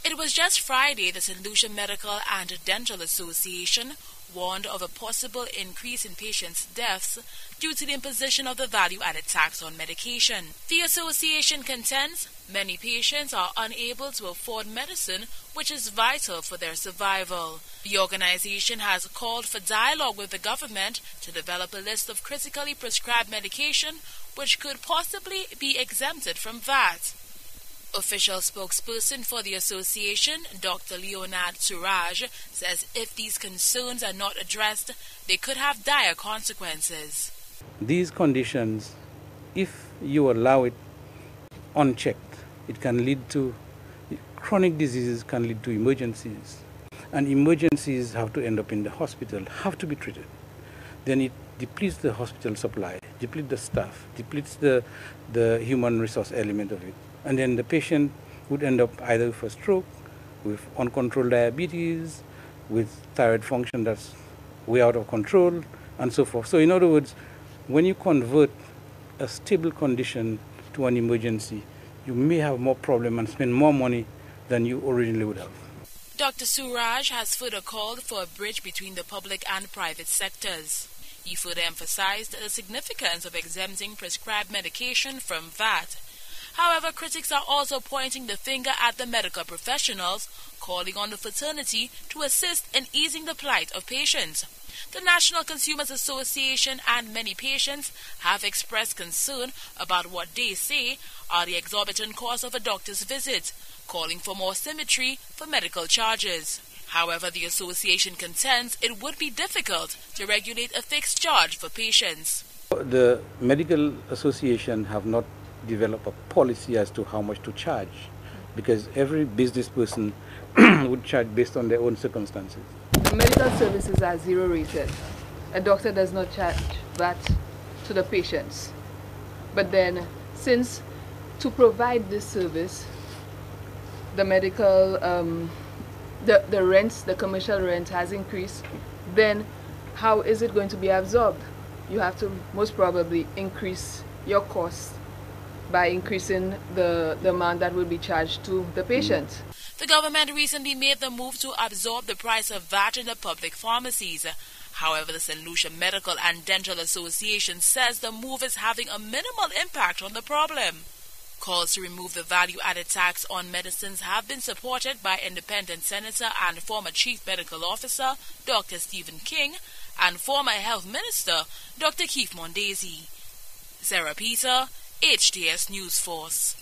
It was just Friday the St. Lucia Medical and Dental Association warned of a possible increase in patients' deaths due to the imposition of the value-added tax on medication. The association contends many patients are unable to afford medicine, which is vital for their survival. The organization has called for dialogue with the government to develop a list of critically prescribed medication which could possibly be exempted from VAT. Official spokesperson for the association, Dr. Leonard Suraj, says if these concerns are not addressed, they could have dire consequences. These conditions, if you allow it unchecked, it can lead to chronic diseases, can lead to emergencies. And emergencies have to end up in the hospital, have to be treated. Then it depletes the hospital supply, depletes the staff, depletes the human resource element of it. And then the patient would end up either with a stroke, with uncontrolled diabetes, with thyroid function that's way out of control, and so forth. So in other words, when you convert a stable condition to an emergency, you may have more problem and spend more money than you originally would have. Dr. Suraj has further called for a bridge between the public and private sectors. He further emphasized the significance of exempting prescribed medication from VAT. However, critics are also pointing the finger at the medical professionals, calling on the fraternity to assist in easing the plight of patients. The National Consumers Association and many patients have expressed concern about what they say are the exorbitant costs of a doctor's visit, calling for more symmetry for medical charges. However, the association contends it would be difficult to regulate a fixed charge for patients. The medical association have not developed a policy as to how much to charge, because every business person would charge based on their own circumstances. Medical services are zero rated. A doctor does not charge VAT to the patients. But then, since to provide this service, the medical, the rents, the commercial rent has increased, then how is it going to be absorbed? You have to most probably increase your costs by increasing the amount that will be charged to the patient. The government recently made the move to absorb the price of VAT in the public pharmacies. However, the St. Lucia Medical and Dental Association says the move is having a minimal impact on the problem. Calls to remove the value-added tax on medicines have been supported by independent senator and former chief medical officer Dr. Stephen King and former health minister Dr. Keith Mondesi. Sarah Peter, HTS News Force.